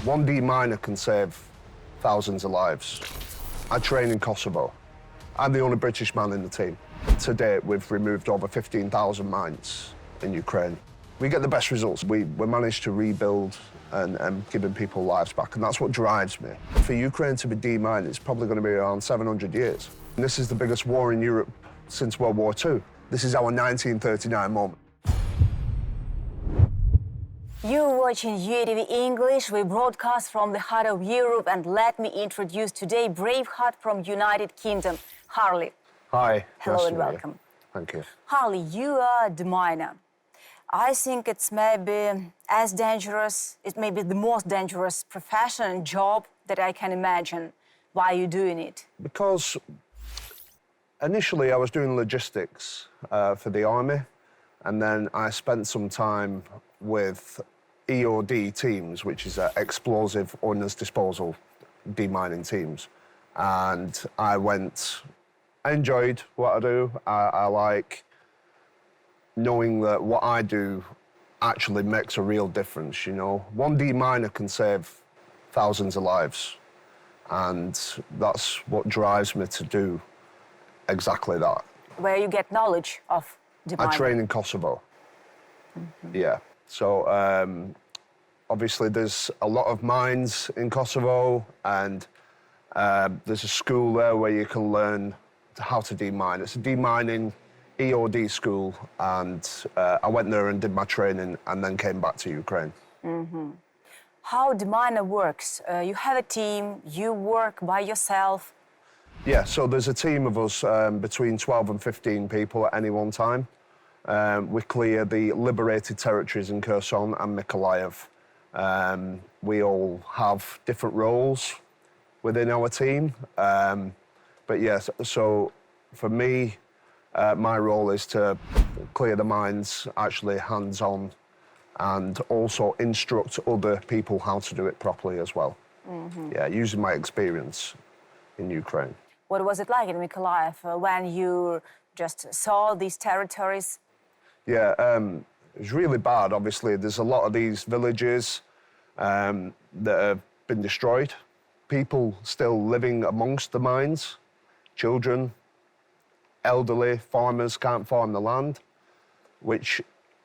One deminer can save thousands of lives. I train in Kosovo. I'm the only British man in the team. To date, we've removed over 15,000 mines in Ukraine. We get the best results. We manage to rebuild and giving people lives back, and that's what drives me. For Ukraine to be demined, it's probably going to be around 700 years. And this is the biggest war in Europe since World War II. This is our 1939 moment. You're watching UATV English. We broadcast from the heart of Europe, and let me introduce today Braveheart from United Kingdom, Harley. Hi. Hello nice and to meet you. welcome. Thank you. Harley, you are a deminer. I think it's maybe as dangerous, it may be the most dangerous profession and job that I can imagine. Why are you doing it? Because initially I was doing logistics for the army, and then I spent some time with EOD teams, which is explosive ordnance disposal demining teams. And I enjoyed what I do. I like knowing that what I do actually makes a real difference, you know. One deminer can save thousands of lives, and that's what drives me to do exactly that. Where you get knowledge of demining? I train in Kosovo. Yeah. So obviously there's a lot of mines in Kosovo, and there's a school there where you can learn how to demine. It's a demining EOD school, and I went there and did my training and then came back to Ukraine. How deminer works? You have a team, you work by yourself. Yeah, so there's a team of us between 12 and 15 people at any one time. We clear the liberated territories in Kherson and Mykolaiv. We all have different roles within our team. But yes, so for me, my role is to clear the mines, actually hands-on, and also instruct other people how to do it properly as well. Yeah, using my experience in Ukraine. What was it like in Mykolaiv when you just saw these territories? Yeah, it was really bad. Obviously, there's a lot of these villages that have been destroyed. People still living amongst the mines, children, elderly, farmers can't farm the land, which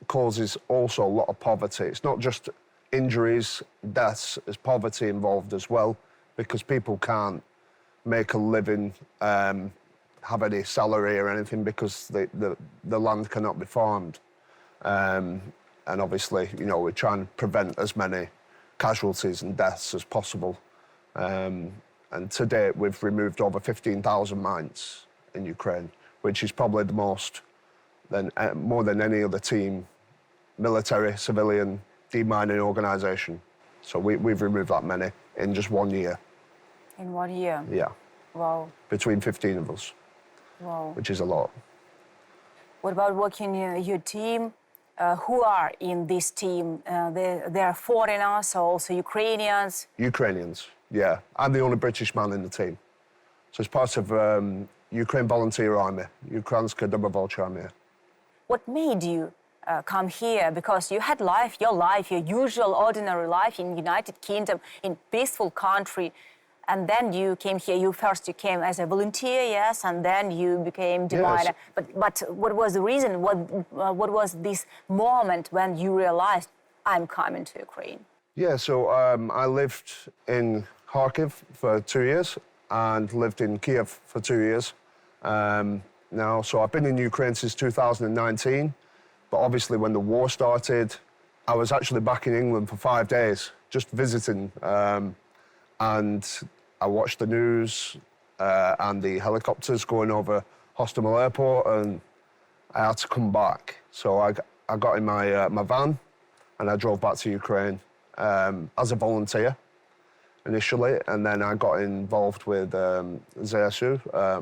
causes also a lot of poverty. It's not just injuries, deaths, there's poverty involved as well, because people can't make a living, have any salary or anything, because the land cannot be farmed. And obviously, you know, we're trying to prevent as many casualties and deaths as possible. And to date, we've removed over 15,000 mines in Ukraine, which is probably the most, more than any other team, military, civilian, demining organisation. So we've removed that many in just 1 year. In 1 year? Yeah. Wow. Between 15 of us. Wow. Which is a lot. What about working your team? Who are in this team? They are foreigners or also Ukrainians? Ukrainians, yeah. I'm the only British man in the team. So it's part of Ukraine Volunteer Army, Ukrainska Dobrovolcha Armia. What made you come here? Because you had your usual ordinary life in United Kingdom, in peaceful country, and then you came here. You came as a volunteer, yes, and then you became deminer. Yes. But what was the reason? What was this moment when you realized I'm coming to Ukraine? Yeah, so I lived in Kharkiv for 2 years and lived in Kiev for 2 years. Now, so I've been in Ukraine since 2019, but obviously when the war started, I was actually back in England for 5 days, just visiting, and I watched the news and the helicopters going over Hostomel Airport, and I had to come back. So I got in my van and I drove back to Ukraine as a volunteer initially, and then I got involved with ZSU,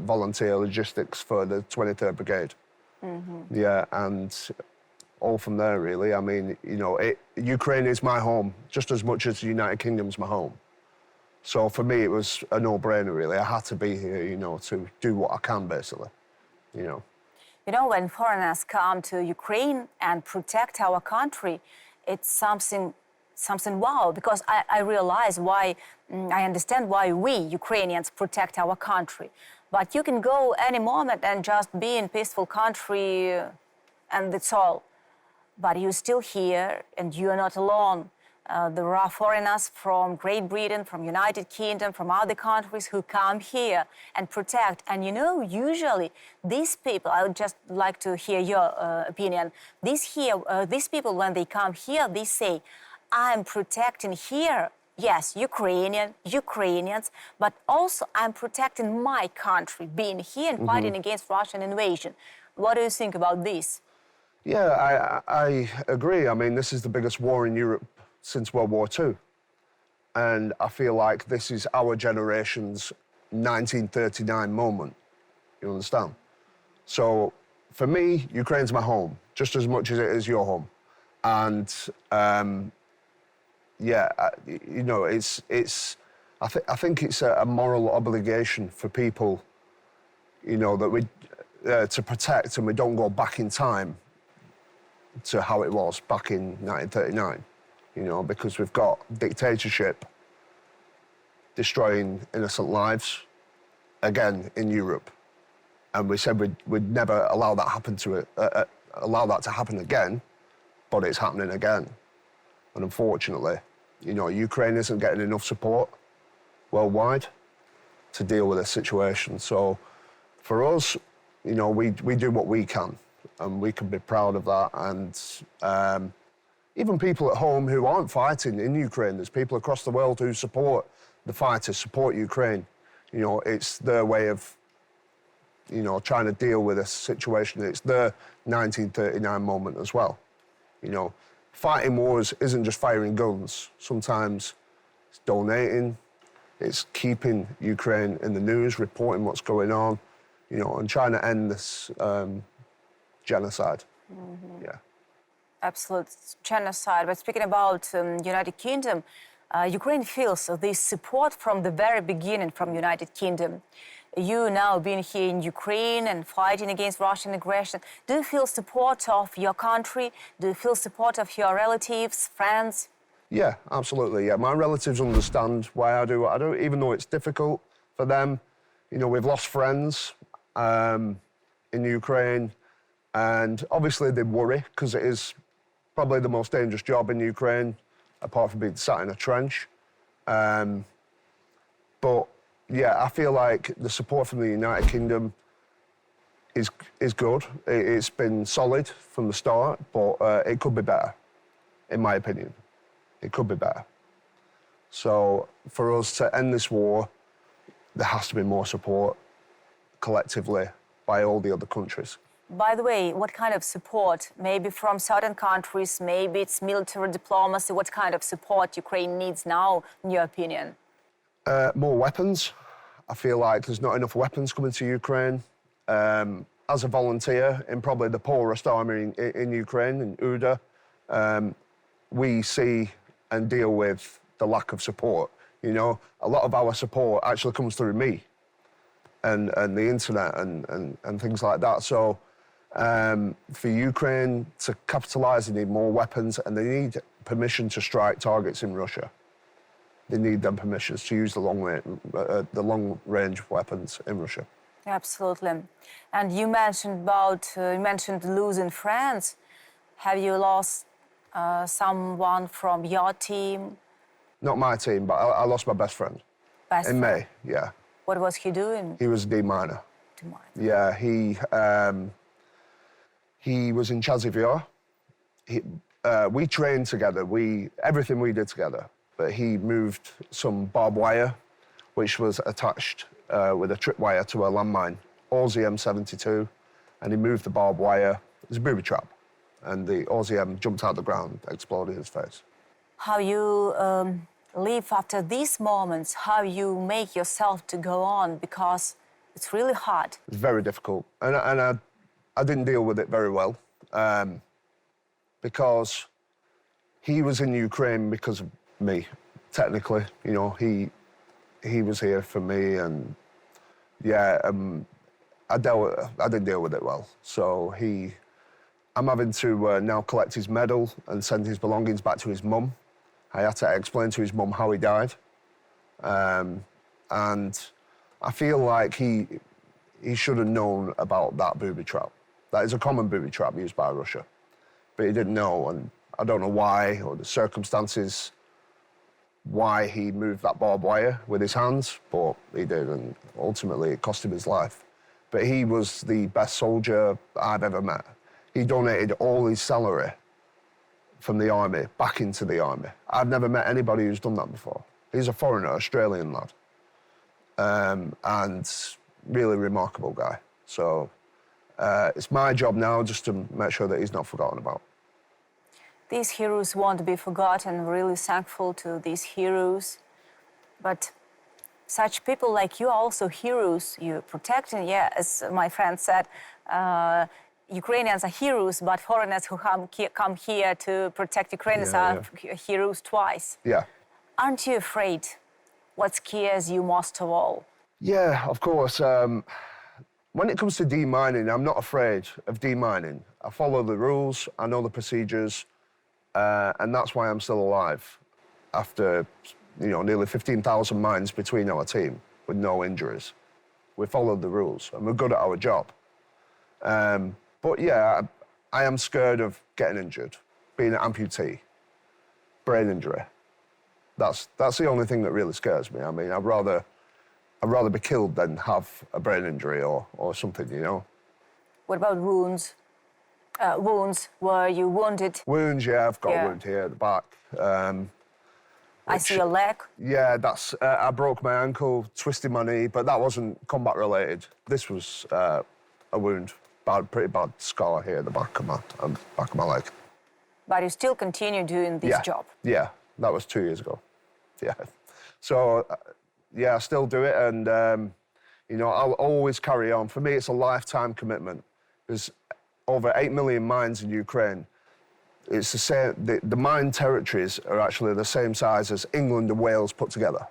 volunteer logistics for the 23rd Brigade. Yeah, and all from there, really. I mean, you know, Ukraine is my home just as much as the United Kingdom's my home. So for me, it was a no-brainer, really. I had to be here, you know, to do what I can, basically, you know. You know, when foreigners come to Ukraine and protect our country, it's something something wow, because I realize why, I understand why we Ukrainians protect our country. But you can go any moment and just be in peaceful country and that's all. But you're still here and you are not alone. There are foreigners from Great Britain, from United Kingdom, from other countries who come here and protect. And you know, usually these people, I would just like to hear your opinion. These people, when they come here, they say, I'm protecting here, yes, Ukrainians, but also I'm protecting my country, being here and fighting against Russian invasion. What do you think about this? Yeah, I agree. I mean, this is the biggest war in Europe since World War II. And I feel like this is our generation's 1939 moment. You understand? So for me, Ukraine's my home, just as much as it is your home. And yeah, you know, I think it's a moral obligation for people, you know, that we to protect, and we don't go back in time to how it was back in 1939, you know, because we've got dictatorship destroying innocent lives again in Europe, and we said we'd never allow that to happen again, but it's happening again, and unfortunately, you know, Ukraine isn't getting enough support worldwide to deal with this situation. So for us, you know, we do what we can, and we can be proud of that. And even people at home who aren't fighting in Ukraine, there's people across the world who support the fighters, support Ukraine. You know, it's their way of, you know, trying to deal with this situation. It's their 1939 moment as well. You know, fighting wars isn't just firing guns. Sometimes it's donating, it's keeping Ukraine in the news, reporting what's going on, you know, and trying to end this genocide. Yeah. Absolute genocide. But speaking about United Kingdom, Ukraine feels this support from the very beginning from United Kingdom. You now being here in Ukraine and fighting against Russian aggression, do you feel support of your country? Do you feel support of your relatives, friends? Yeah, absolutely. Yeah, my relatives understand why I do what I do, even though it's difficult for them. You know, we've lost friends in Ukraine, and obviously they worry because it is probably the most dangerous job in Ukraine, apart from being sat in a trench. But yeah, I feel like the support from the United Kingdom is good. It's been solid from the start, but it could be better, in my opinion. It could be better. So for us to end this war, there has to be more support collectively by all the other countries. By the way, what kind of support? Maybe from certain countries, maybe it's military diplomacy. What kind of support Ukraine needs now, in your opinion? More weapons. I feel like there's not enough weapons coming to Ukraine. As a volunteer in probably the poorest army in Ukraine, in Uda, we see and deal with the lack of support. You know, a lot of our support actually comes through me and the internet and things like that. So for Ukraine to capitalize, they need more weapons, and they need permission to strike targets in Russia. They need them permissions to use the long-range weapons in Russia. Absolutely. And you mentioned losing friends. Have you lost someone from your team? Not my team, but I lost my best friend. In May, yeah. What was he doing? He was a deminer. Deminer. Yeah, he was in Chasivyar. We trained together. Everything we did together. But he moved some barbed wire, which was attached with a tripwire to a landmine, Aussie M72, and he moved the barbed wire. It was a booby trap, and the Aussie M jumped out the ground, exploded his face. How you live after these moments, how you make yourself to go on, because it's really hard. It's very difficult, and I didn't deal with it very well, because he was in Ukraine because of me, technically. You know, he was here for me, and yeah, I didn't deal with it well. So I'm having to now collect his medal and send his belongings back to his mum, I had to explain to his mum how he died. And I feel like he should have known about that booby trap. That is a common booby trap used by Russia. But he didn't know, and I don't know why, or the circumstances why he moved that barbed wire with his hands, but he did, and ultimately it cost him his life. But he was the best soldier I've ever met. He donated all his salary from the army back into the army. I've never met anybody who's done that before. He's a foreigner, Australian lad, and really remarkable guy. So it's my job now just to make sure that he's not forgotten about. These heroes won't be forgotten. We're really thankful to these heroes. But such people like you are also heroes. You're protecting, yeah, as my friend said, Ukrainians are heroes, but foreigners who come here to protect Ukrainians are heroes twice. Yeah. Aren't you afraid? What scares you most of all? Yeah, of course. When it comes to demining, I'm not afraid of demining. I follow the rules, I know the procedures, and that's why I'm still alive after, nearly 15,000 mines between our team with no injuries. We followed the rules and we're good at our job. But yeah, I am scared of getting injured, being an amputee, brain injury. That's the only thing that really scares me. I mean, I'd rather be killed than have a brain injury or something, What about wounds? Wounds, were you wounded? Wounds, yeah, I've got a wound here at the back. I see a leg. Yeah, that's, I broke my ankle, twisted my knee, but that wasn't combat related. This was a wound, pretty bad scar here at the back of my leg. But you still continue doing this job? Yeah, that was 2 years ago. Yeah. So, I still do it, and, I'll always carry on. For me, it's a lifetime commitment. There's over 8 million mines in Ukraine. It's the same, the mine territories are actually the same size as England and Wales put together.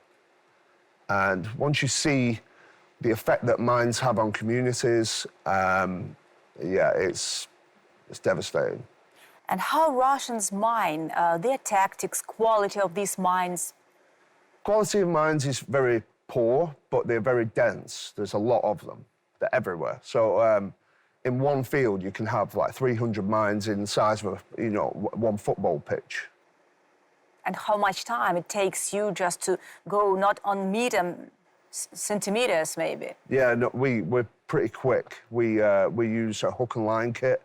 And once you see the effect that mines have on communities, it's devastating. And how Russians mine, their tactics, quality of these mines? Quality of mines is very poor, but they're very dense. There's a lot of them. They're everywhere. So in one field, you can have like 300 mines in the size of one football pitch. And how much time it takes you just to go not on centimeters, maybe? Yeah, no, we're pretty quick. We use a hook and line kit.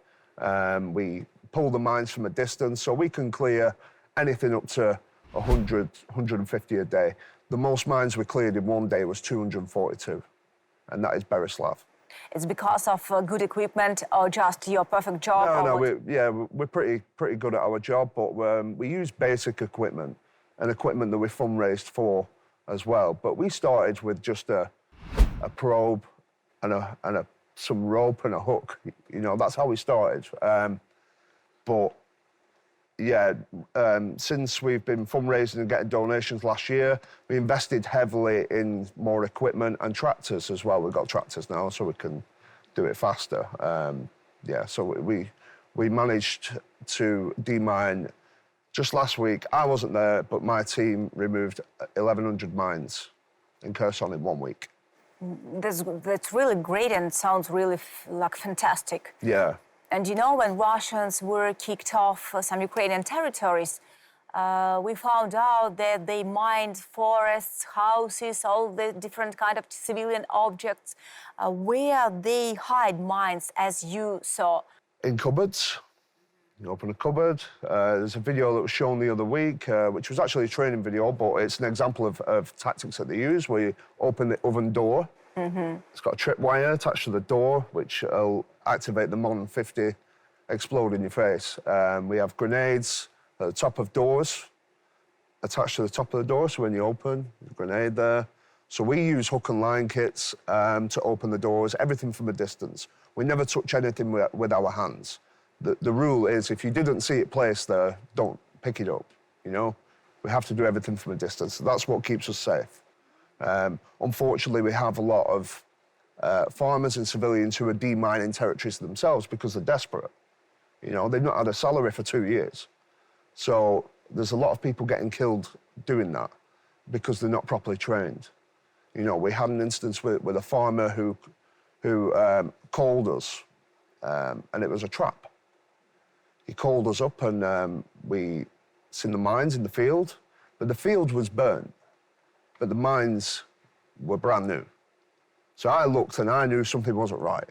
We pull the mines from a distance, so we can clear anything up to 100, 150 a day. The most mines we cleared in one day was 242, and that is Berislav. It's because of good equipment or just your perfect job? We're pretty good at our job, but we use basic equipment and equipment that we fundraised for as well. But we started with just a probe and some rope and a hook. That's how we started. Since we've been fundraising and getting donations last year, we invested heavily in more equipment and tractors as well. We've got tractors now, so we can do it faster. So we managed to demine just last week. I wasn't there, but my team removed 1,100 mines in Kherson in 1 week. That's really great and sounds really fantastic. Yeah. And when Russians were kicked off some Ukrainian territories, we found out that they mined forests, houses, all the different kind of civilian objects. Where they hide mines, as you saw? In cupboards. You open a cupboard. There's a video that was shown the other week, which was actually a training video, but it's an example of tactics that they use, where you open the oven door. Mm-hmm. It's got a tripwire attached to the door, which will activate the Modern 50, explode in your face. We have grenades at the top of doors, attached to the top of the door, so when you open, there's a grenade there. So we use hook and line kits to open the doors, everything from a distance. We never touch anything with our hands. The rule is, if you didn't see it placed there, don't pick it up, We have to do everything from a distance. That's what keeps us safe. Unfortunately, we have a lot of farmers and civilians who are demining territories themselves because they're desperate. They've not had a salary for 2 years. So there's a lot of people getting killed doing that because they're not properly trained. You know, we had an instance with a farmer who called us, and it was a trap. He called us up, and we seen the mines in the field, but the field was burnt, but the mines were brand new. So I looked, and I knew something wasn't right.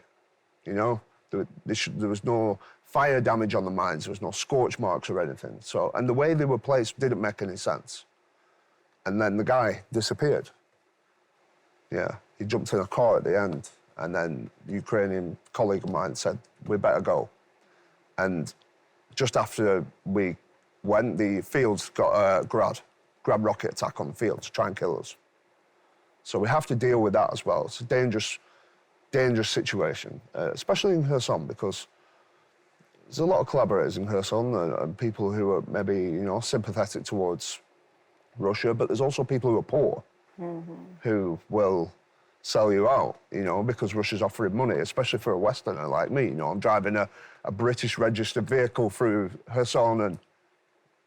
You know, there was no fire damage on the mines. There was no scorch marks or anything. So, and the way they were placed didn't make any sense. And then the guy disappeared. Yeah, he jumped in a car at the end, and then the Ukrainian colleague of mine said, "We better go." And just after we went, the fields got a grab rocket attack on the field to try and kill us. So we have to deal with that as well. It's a dangerous situation, especially in Kherson, because there's a lot of collaborators in Kherson and people who are maybe, you know, sympathetic towards Russia, but there's also people who are poor, who will sell you out, you know, because Russia's offering money, especially for a Westerner like me. You know, I'm driving a British registered vehicle through Kherson, and,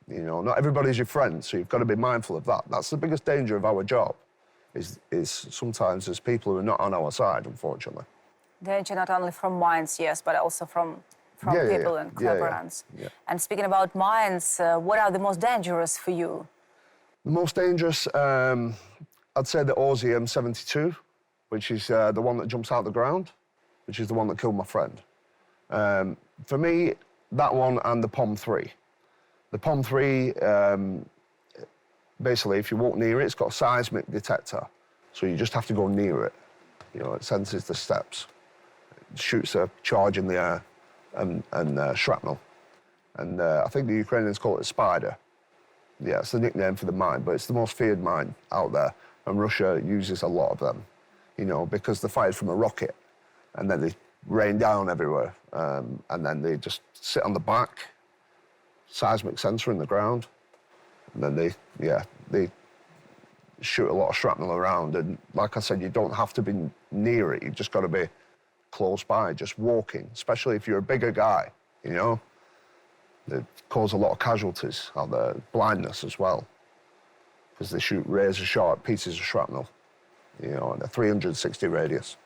you know, not everybody's your friend, so you've got to be mindful of that. That's the biggest danger of our job, is sometimes there's people who are not on our side, unfortunately. Danger not only from mines, yes, but also from people and collaborators. And speaking about mines, what are the most dangerous for you? The most dangerous, I'd say the Aussie M72, which is the one that jumps out the ground, which is the one that killed my friend. For me, that one and the POM-3. The POM-3, basically, if you walk near it, it's got a seismic detector, so you just have to go near it. You know, it senses the steps. It shoots a charge in the air and shrapnel. And I think the Ukrainians call it a spider. Yeah, it's the nickname for the mine, but it's the most feared mine out there, and Russia uses a lot of them, you know, because they're fired from a rocket, and then they rain down everywhere, and then they just sit on the back, seismic sensor in the ground, and then they shoot a lot of shrapnel around, and like I said, you don't have to be near it, you've just got to be close by, just walking, especially if you're a bigger guy, you know. They cause a lot of casualties out there, blindness as well, because they shoot razor-sharp pieces of shrapnel, you know, in a 360 radius.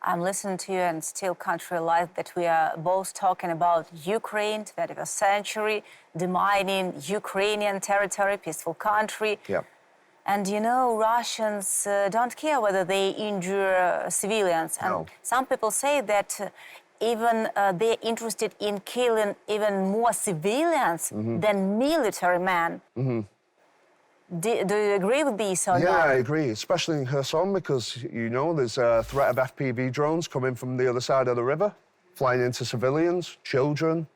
I'm listening to you and still can't realize that we are both talking about Ukraine, 21st century, demining Ukrainian territory, peaceful country. Yeah. And you know, Russians don't care whether they injure civilians. And some people say that even they're interested in killing even more civilians than military men. Do you agree with this or not? Yeah, I agree, especially in Kherson, because, you know, there's a threat of FPV drones coming from the other side of the river, flying into civilians, children,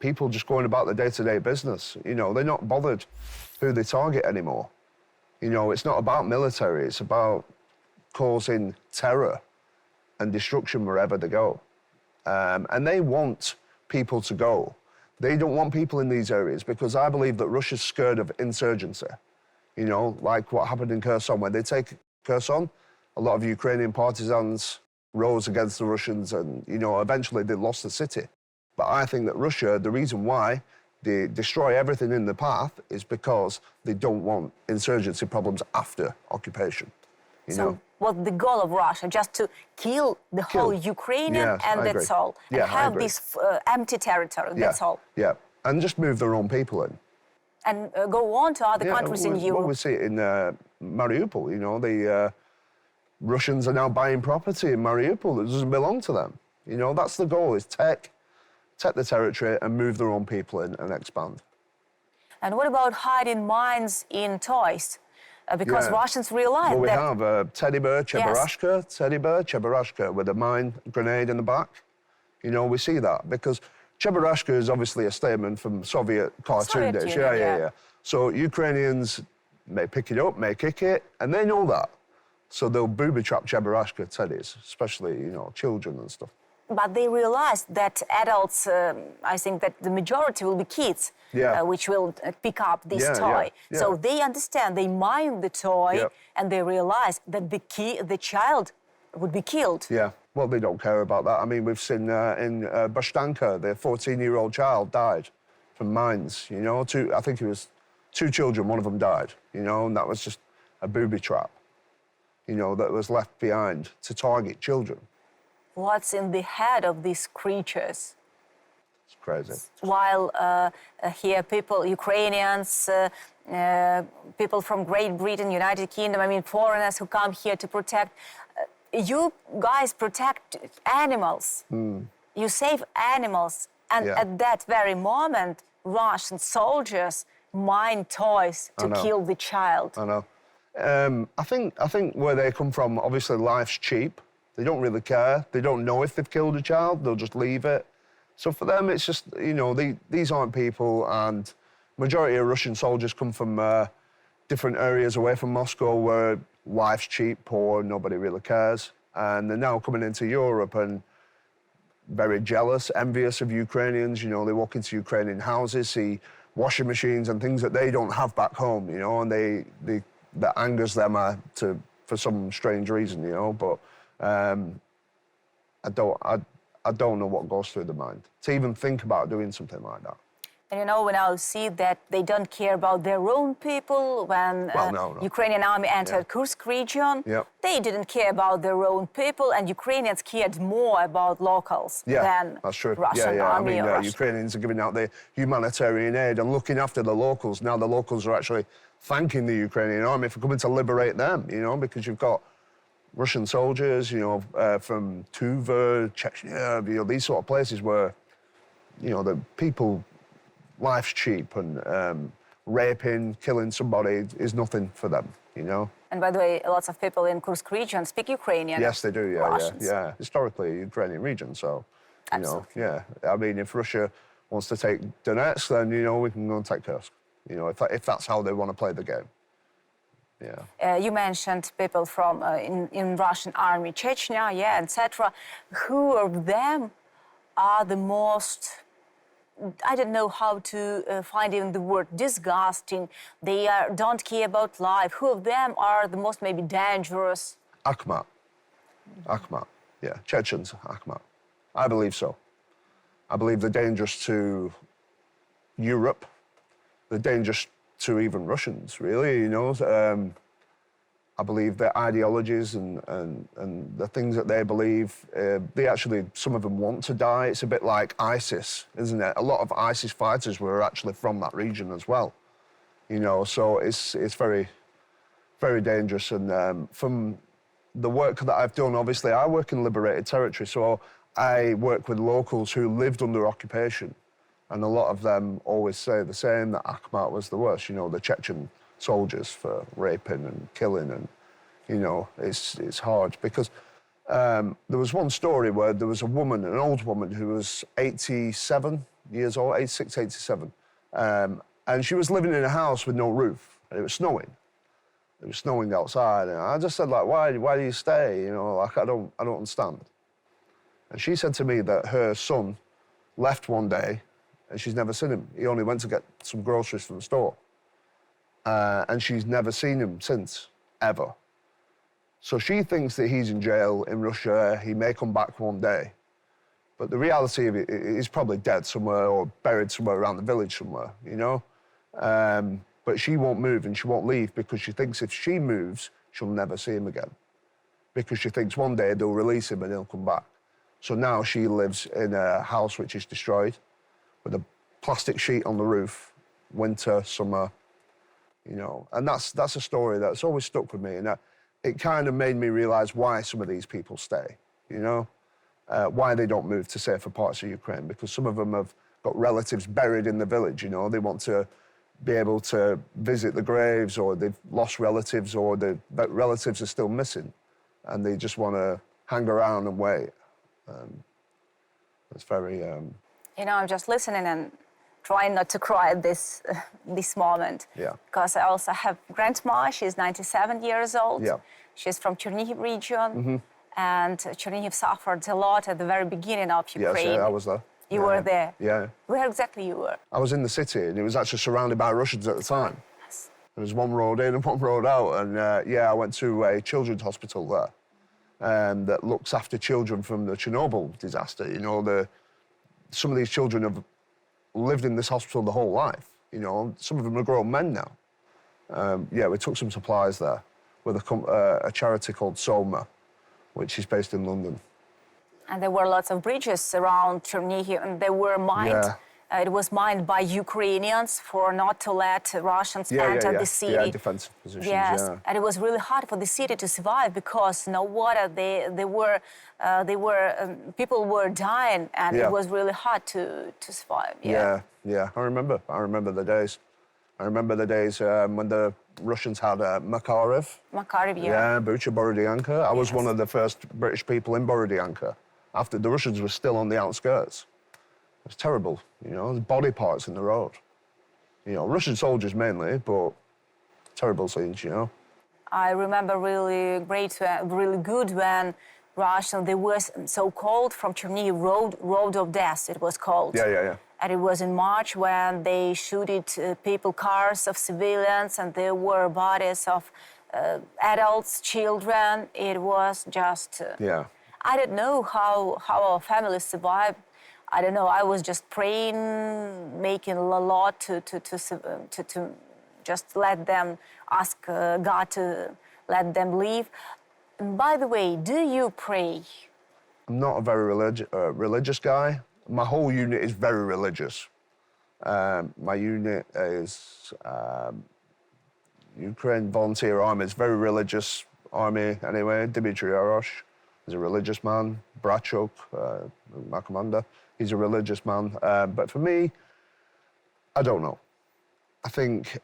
people just going about their day-to-day business. You know, they're not bothered who they target anymore. You know, it's not about military, it's about causing terror and destruction wherever they go. And they want people to go. They don't want people in these areas because I believe that Russia's scared of insurgency. You know, like what happened in Kherson. When they take Kherson, a lot of Ukrainian partisans rose against the Russians and, you know, eventually they lost the city. But I think that Russia, the reason why they destroy everything in the path is because they don't want insurgency problems after occupation. You know? What's the goal of Russia? Just to kill the whole Ukrainian, and that's all? And have this empty territory, that's all? Yeah, and just move their own people in. And go on to other countries in Europe? Well, we see it in Mariupol, you know, the Russians are now buying property in Mariupol that doesn't belong to them. You know, that's the goal, is take the territory and move their own people in and expand. And what about hiding mines in toys? Because Russians realize that... Well, we have teddy bear, Cheburashka, with a mine grenade in the back. You know, we see that, because Cheburashka is obviously a statement from Soviet cartoon days. Yeah. So Ukrainians may pick it up, may kick it, and they know that. So they'll booby-trap Cheburashka teddies, especially, you know, children and stuff. But they realize that adults, I think that the majority will be kids, which will pick up this toy. So they understand, they mine the toy, and they realize that the child would be killed. Yeah, well, they don't care about that. I mean, we've seen in Bashtanka, the 14-year-old child died from mines, you know. I think it was 2 children, one of them died, you know, and that was just a booby trap, you know, that was left behind to target children. What's in the head of these creatures? It's crazy. While here people, Ukrainians, people from Great Britain, United Kingdom, I mean foreigners who come here to protect, you guys protect animals. You save animals, and Yeah. at that very moment, Russian soldiers mine toys to kill the child. I know. I think where they come from, obviously life's cheap. They don't really care. They don't know if they've killed a child. They'll just leave it. So for them, it's just, you know, these aren't people, and majority of Russian soldiers come from different areas away from Moscow where life's cheap, poor, nobody really cares. And they're now coming into Europe and very jealous, envious of Ukrainians. You know, they walk into Ukrainian houses, see washing machines and things that they don't have back home, you know, and that angers them for some strange reason, you know. But I don't know what goes through the mind to even think about doing something like that. And you know, when I see that they don't care about their own people, when No. Ukrainian army entered Kursk region, Yep. they didn't care about their own people, and Ukrainians cared more about locals than that's true. Russian army. I mean, or Russian. Ukrainians are giving out the humanitarian aid and looking after the locals. Now the locals are actually thanking the Ukrainian army for coming to liberate them, you know, because you've got Russian soldiers, you know, from Tuva, Chechnya, you know, these sort of places where, you know, the people, life's cheap, and raping, killing somebody is nothing for them, you know. And by the way, lots of people in Kursk region speak Ukrainian. Yes, they do, Russians. yeah. Historically, Ukrainian region, so, you Absolutely. know, yeah. I mean, if Russia wants to take Donetsk, then, you know, we can go and take Kursk, you know, if that's how they want to play the game. Yeah. You mentioned people from in Russian army, Chechnya, etc. Who of them are the most, I don't know how to find even the word, disgusting? They don't care about life. Who of them are the most maybe dangerous? Akhmat, yeah, Chechens, Akhmat. I believe so. I believe they're dangerous to Europe. They're dangerous to even Russians, really, you know. I believe their ideologies and the things that they believe, they actually, some of them want to die. It's a bit like ISIS, isn't it? A lot of ISIS fighters were actually from that region as well, you know, so it's very, very dangerous. And from the work that I've done, obviously, I work in liberated territory, so I work with locals who lived under occupation. And a lot of them always say the same, that Akhmat was the worst, you know, the Chechen soldiers for raping and killing. And, you know, it's hard because there was one story where there was a woman, an old woman who was 87 years old, 86, 87. And she was living in a house with no roof, and it was snowing. It was snowing outside. And I just said, like, why do you stay? You know, like, I don't understand. And she said to me that her son left one day, and she's never seen him. He only went to get some groceries from the store. And she's never seen him since, ever. So she thinks that he's in jail in Russia. He may come back one day. But the reality of it, he's probably dead somewhere or buried somewhere around the village somewhere, you know? But she won't move and she won't leave because she thinks if she moves, she'll never see him again. Because she thinks one day they'll release him and he'll come back. So now she lives in a house which is destroyed, with a plastic sheet on the roof, winter, summer, you know. And that's a story that's always stuck with me. And it kind of made me realize why some of these people stay, you know, why they don't move to safer parts of Ukraine, because some of them have got relatives buried in the village, you know. They want to be able to visit the graves, or they've lost relatives, or the relatives are still missing, and they just want to hang around and wait. It's very... You know, I'm just listening and trying not to cry at this moment. Yeah. Because I also have grandma. She's 97 years old. Yeah. She's from Chernihiv region. And Chernihiv suffered a lot at the very beginning of Ukraine. Yes, yeah, I was there. You were there? Yeah. Where exactly you were? I was in the city, and it was actually surrounded by Russians at the time. Yes. There was one road in and one road out, and I went to a children's hospital there that looks after children from the Chernobyl disaster. You know, some of these children have lived in this hospital the whole life. You know, some of them are grown men now. Yeah, we took some supplies there with a charity called Soma, which is based in London. And there were lots of bridges around Chernihiv, and they were mined. Yeah. It was mined by Ukrainians for not to let Russians enter the city. Yeah, defensive positions, Yes, yeah. and it was really hard for the city to survive because no water. People were dying, and it was really hard to survive. Yeah. I remember the days. I remember the days when the Russians had Makarev. Makarev, Yeah, Bucha, Borodyanka. I was one of the first British people in Borodyanka after the Russians were still on the outskirts. It was terrible, you know, there's body parts in the road. You know, Russian soldiers mainly, but terrible scenes, you know. I remember really good when they were so-called from Chernihiv road of death, it was called. Yeah. And it was in March when they shooted cars of civilians, and there were bodies of adults, children. It was just... Yeah. I don't know how our family survived. I don't know. I was just praying, making a lot to just let them ask God to let them leave. And by the way, do you pray? I'm not a very religious guy. My whole unit is very religious. My unit is Ukraine Volunteer Army. It's very religious army anyway. Dmitry Yarosh is a religious man. Brachuk, my commander, he's a religious man. But for me, I don't know. I think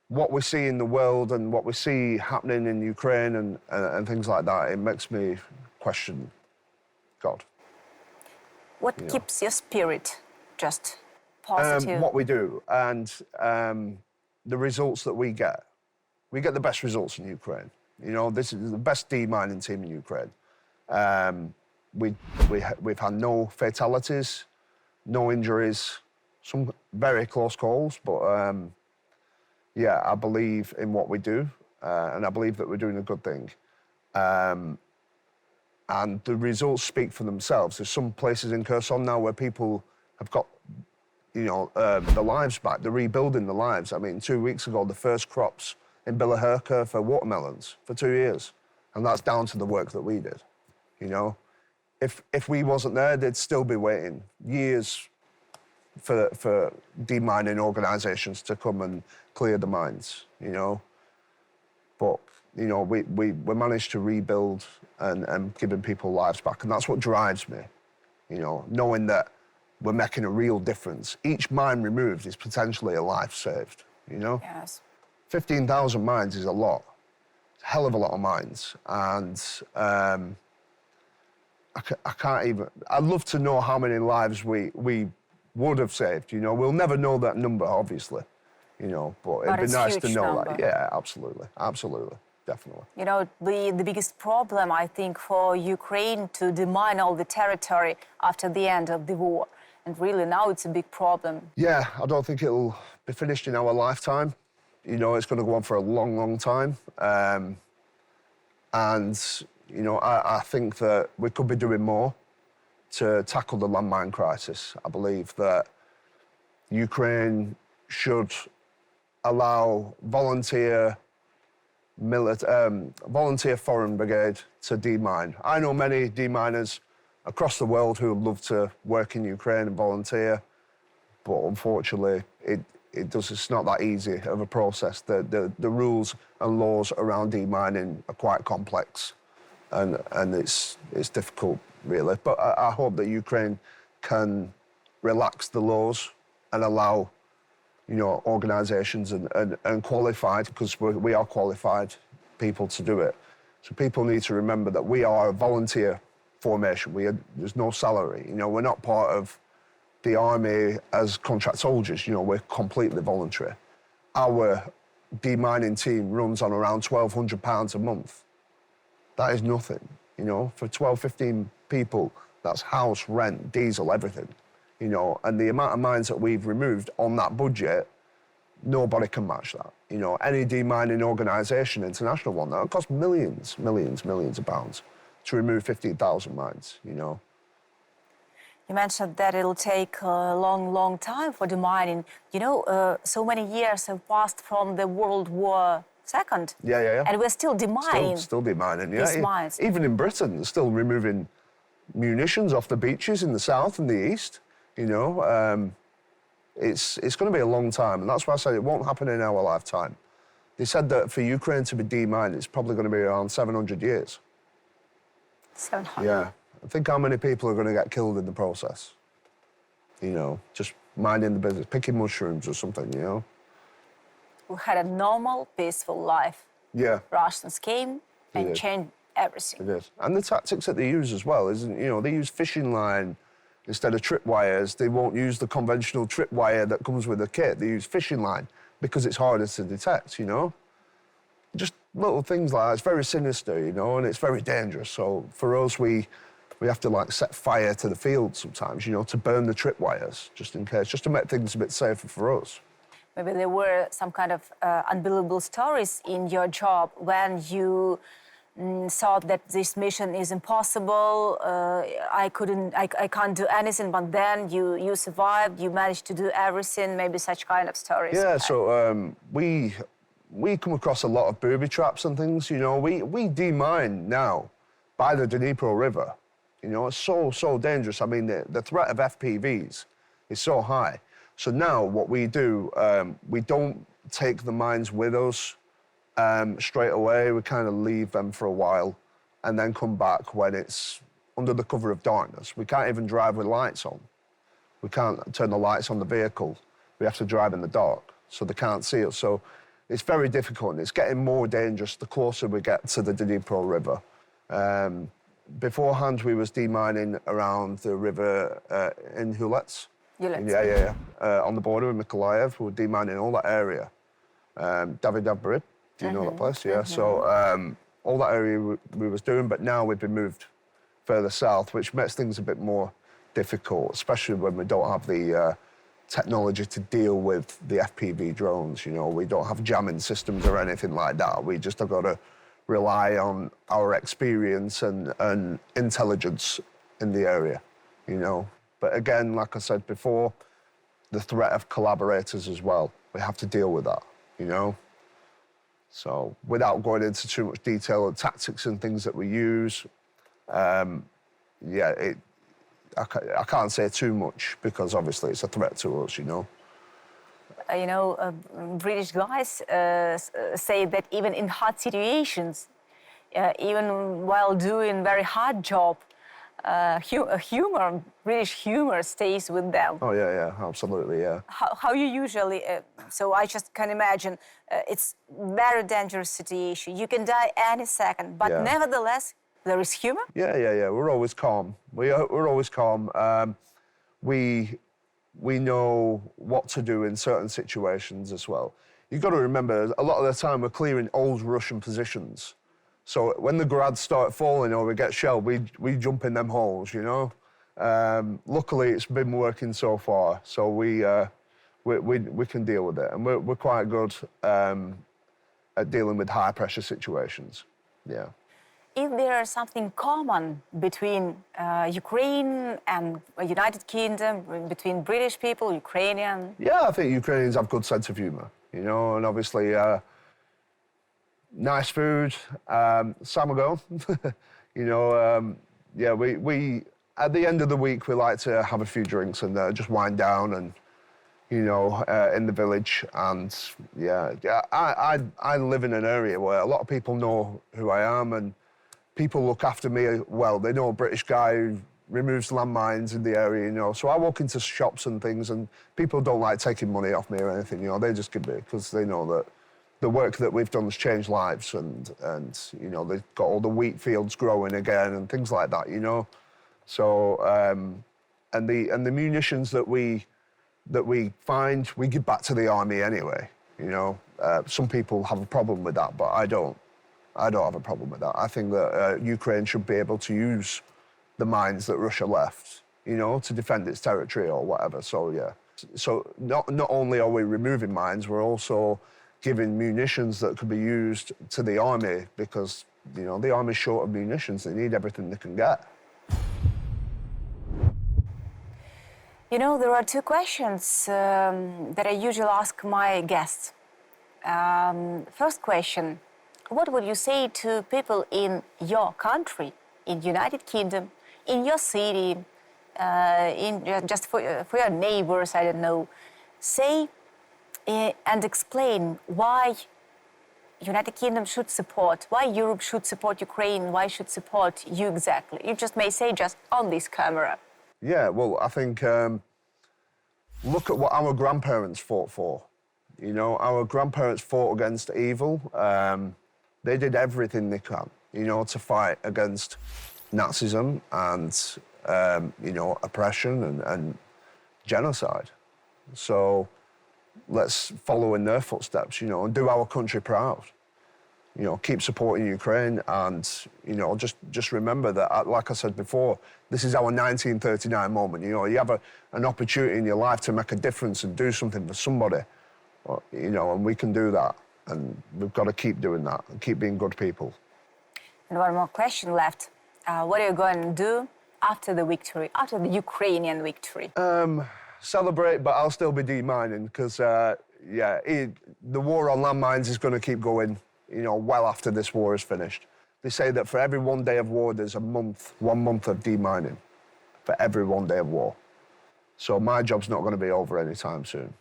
what we see in the world and what we see happening in Ukraine and things like that, it makes me question God. What keeps your spirit just positive? What we do and the results that we get. We get the best results in Ukraine. You know, this is the best demining team in Ukraine. We've had no fatalities, no injuries, some very close calls, but yeah, I believe in what we do, and I believe that we're doing a good thing. And the results speak for themselves. There's some places in Kherson now where people have got, you know, their lives back. They're rebuilding their lives. I mean, 2 weeks ago, the first crops in Bilaherka for watermelons for 2 years. And that's down to the work that we did, you know. If we wasn't there, they'd still be waiting years for demining organisations to come and clear the mines, you know. But, you know, we managed to rebuild and giving people lives back. And that's what drives me, you know, knowing that we're making a real difference. Each mine removed is potentially a life saved, you know? Yes. 15,000 mines is a lot. It's a hell of a lot of mines. And I can't even... I'd love to know how many lives we would have saved, you know? We'll never know that number, obviously, you know, but it'd be nice to know that. Yeah, absolutely, definitely. You know, the biggest problem, I think, for Ukraine to demine all the territory after the end of the war. And really, now it's a big problem. Yeah, I don't think it'll be finished in our lifetime. You know, it's going to go on for a long, long time. And, you know, I think that we could be doing more to tackle the landmine crisis. I believe that Ukraine should allow volunteer foreign brigade to demine. I know many deminers across the world who would love to work in Ukraine and volunteer, but unfortunately, it's not that easy of a process. The rules and laws around demining are quite complex, and it's difficult, really. But I hope that Ukraine can relax the laws and allow, you know, organisations and qualified, because we are qualified people to do it. So people need to remember that we are a volunteer formation. There's no salary. You know, we're not part of the army as contract soldiers. You know, we're completely voluntary. Our demining team runs on around £1,200 a month. That is nothing, you know. For 12, 15 people, that's house, rent, diesel, everything. You know, and the amount of mines that we've removed on that budget, nobody can match that. You know, any demining organisation, international one, that would cost millions of pounds to remove 15,000 mines, you know. You mentioned that it'll take a long, long time for demining. You know, so many years have passed from the World War II. Yeah. And we're still demining. Still demining, yeah. These mines. Even in Britain, they're still removing munitions off the beaches in the south and the east. You know, it's going to be a long time, and that's why I said it won't happen in our lifetime. They said that for Ukraine to be demined, it's probably going to be around 700 years. 700. Yeah. Think how many people are going to get killed in the process. You know, just minding the business, picking mushrooms or something, you know. We had a normal, peaceful life. Yeah. Russians came and did. changed everything. It is. And the tactics that they use as well, isn't, you know, they use fishing line instead of tripwires. They won't use the conventional tripwire that comes with the kit. They use fishing line because it's harder to detect, you know. Just little things like that. It's very sinister, you know, and it's very dangerous. So for us, we have to like set fire to the field sometimes, you know, to burn the tripwires, just in case, just to make things a bit safer for us. Maybe there were some kind of unbelievable stories in your job when you thought that this mission is impossible, I can't do anything, but then you survived, you managed to do everything, maybe such kind of stories. Yeah, so we come across a lot of booby traps and things, you know. We demine now by the Dnipro River. You know, it's so dangerous. I mean, the threat of FPVs is so high. So now what we do, we don't take the mines with us straight away. We kind of leave them for a while and then come back when it's under the cover of darkness. We can't even drive with lights on. We can't turn the lights on the vehicle. We have to drive in the dark, so they can't see us. So it's very difficult, and it's getting more dangerous the closer we get to the Dnipro River. Beforehand, we was demining around the river in Hulets. Yeah. On the border with Mykolaiv, we were demining all that area. Davidov, do you know that place? Yeah. So all that area we was doing, but now we've been moved further south, which makes things a bit more difficult, especially when we don't have the technology to deal with the FPV drones. You know, we don't have jamming systems or anything like that. We just have got to rely on our experience and intelligence in the area, you know. But again, like I said before, the threat of collaborators as well. We have to deal with that, you know. So without going into too much detail of tactics and things that we use, yeah, I can't say too much because obviously it's a threat to us, you know. You know, British guys say that even in hard situations, even while doing very hard job, British humor stays with them. Oh, yeah, absolutely, yeah. How you usually, so I just can imagine, it's very dangerous situation. You can die any second, but nevertheless, there is humor? Yeah, we're always calm. We're always calm. We know what to do in certain situations as well. You've got to remember, a lot of the time we're clearing old Russian positions. So when the grads start falling or we get shelled, we jump in them holes, you know? Luckily, it's been working so far, so we can deal with it. And we're quite good at dealing with high-pressure situations, yeah. If there is something common between Ukraine and United Kingdom, between British people, Ukrainian? Yeah, I think Ukrainians have good sense of humour, you know, and obviously nice food, samago, you know, yeah, we at the end of the week, we like to have a few drinks and just wind down and, you know, in the village. And yeah, I live in an area where a lot of people know who I am and people look after me well. They know a British guy who removes landmines in the area, you know. So I walk into shops and things and people don't like taking money off me or anything, you know. They just give me because they know that the work that we've done has changed lives and you know, they've got all the wheat fields growing again and things like that, you know. So, and the munitions that we find, we give back to the army anyway, you know. Some people have a problem with that, but I don't have a problem with that. I think that Ukraine should be able to use the mines that Russia left, you know, to defend its territory or whatever. So, yeah. So not only are we removing mines, we're also giving munitions that could be used to the army because, you know, the army's short of munitions. They need everything they can get. You know, there are two questions that I usually ask my guests. First question, what would you say to people in your country, in United Kingdom, in your city, just for your neighbors, I don't know, say and explain why United Kingdom should support, why Europe should support Ukraine, why should support you exactly. You just may say just on this camera. Yeah, well, I think look at what our grandparents fought for. You know, our grandparents fought against evil. They did everything they can, you know, to fight against Nazism and, you know, oppression and genocide. So let's follow in their footsteps, you know, and do our country proud. You know, keep supporting Ukraine and, you know, just remember that, like I said before, this is our 1939 moment. You know, you have an opportunity in your life to make a difference and do something for somebody, you know, and we can do that. And we've got to keep doing that and keep being good people. And one more question left. What are you going to do after the victory, after the Ukrainian victory? Celebrate, but I'll still be demining because, the war on landmines is going to keep going, you know, well after this war is finished. They say that for every 1 day of war, there's 1 month of demining for every 1 day of war. So my job's not going to be over anytime soon.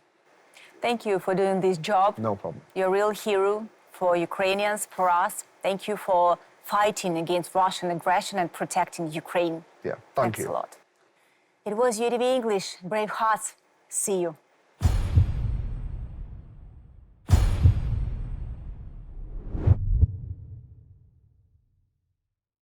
Thank you for doing this job. No problem. You're a real hero for Ukrainians, for us. Thank you for fighting against Russian aggression and protecting Ukraine. Yeah, thank you. Thanks a lot. It was UATV English. Brave hearts. See you.